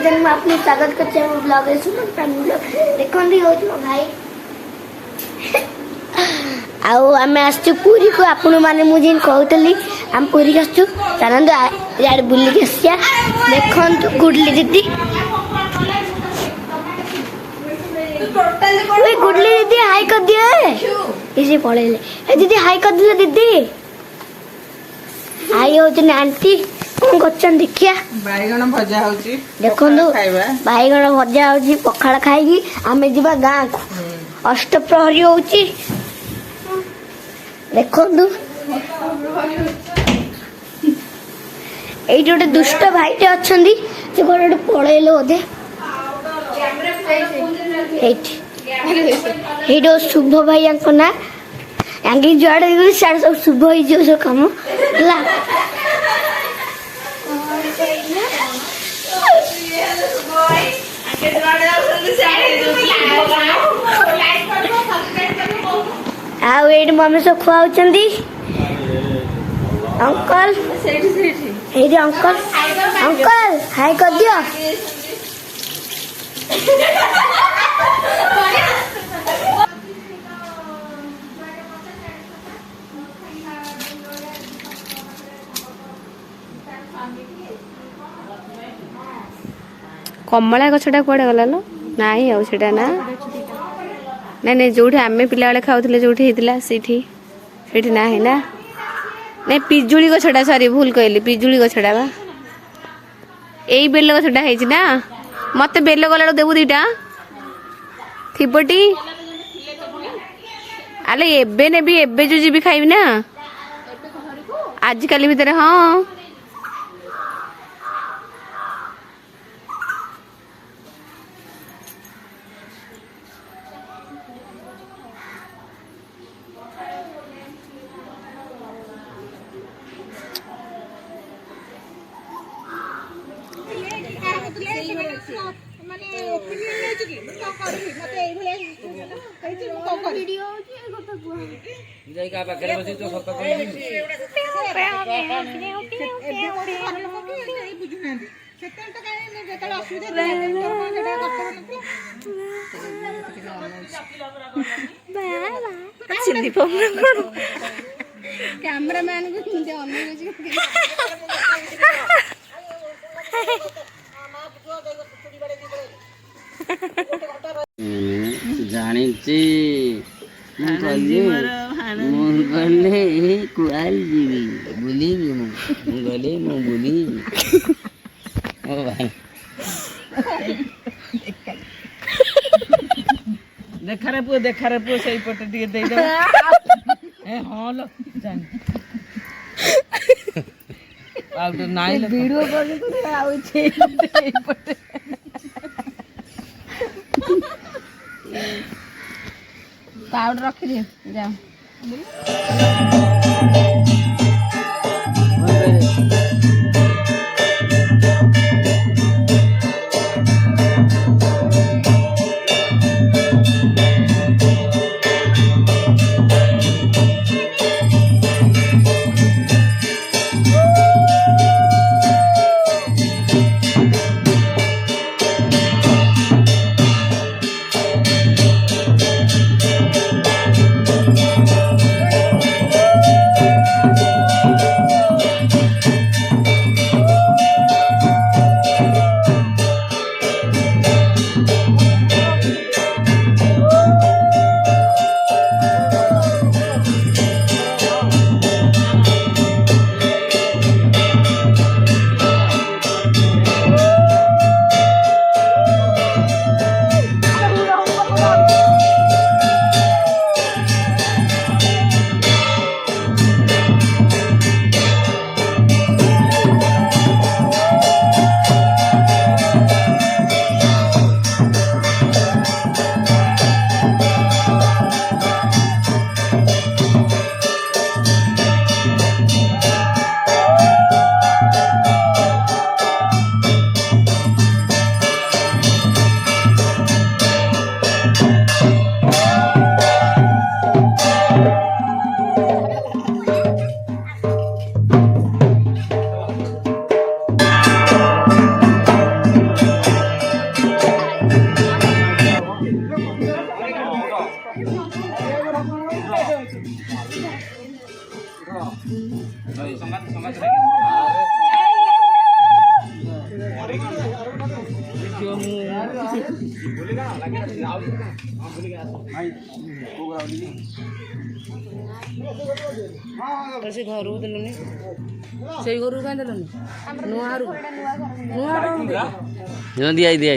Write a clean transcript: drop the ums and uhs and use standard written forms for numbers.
जन आपने स्वागत करते हैं ब्लॉग है सुनो फैमिली देखो दी हो भाई आउ आमे आसछु पूरी को आपण माने मु जिन कहतली हम पूरी आसछु चलंदो यार बुल्ली के आसिया देखंतु गुडली दीदी ओए गुडली दीदी हाय कर दिए इसे पळेले ए दीदी हाय कर दिले दीदी आई हो जने आंटी कौन करछन देखिया बाईगण भजा होची देखंतु बाईगण भजा होची पखाळ खाइगी आमे जिबा गां को अष्टप्रहरी होची देखंतु एइटे गोटे दुष्ट भाईटे अछंदी से गोटे पळेले ओदे एइटे शुभ भाई अंको ना आगे जुआड़े सारे सब शुभ हो जो सब काम ला आ वेट मम्मी सब खुआउचंदी अंकल एइटे अंकल अंकल हाय कर दियो कमला गछटा कुआडे गला लो नाही आउ सेटा ना नहीं नहीं जो आम पिला बेले खाऊले जो सेठी ना है ना नहीं पिजुली गछटा सॉरी भूल कहली पिजुली गछटा बा यही बेल गछटा है ना मत बेल गला देबू दीटा थीपटी आले एबे ने भी एबे जो जी भी खाइबी ना आज काली भीतर हाँ कैमरामैन को जानिची गले कुआल जीवी बुलीबी मु गले मु बुलीबी ओ भाई देखा रे पुओ सही पटे टिके दे दो ए हां लो जान आ तो नाइ वीडियो कर तो आउ छे सही पटे पाउडर रख दिए जाओ ସେ ଘରକୁ ଦେଲୁନି ସେଇ ଘରକୁ କାହିଁ ଦେଲୁନି ନୂଆ ଘରକୁ ନୂଆ ଦିଆ ଦିଆ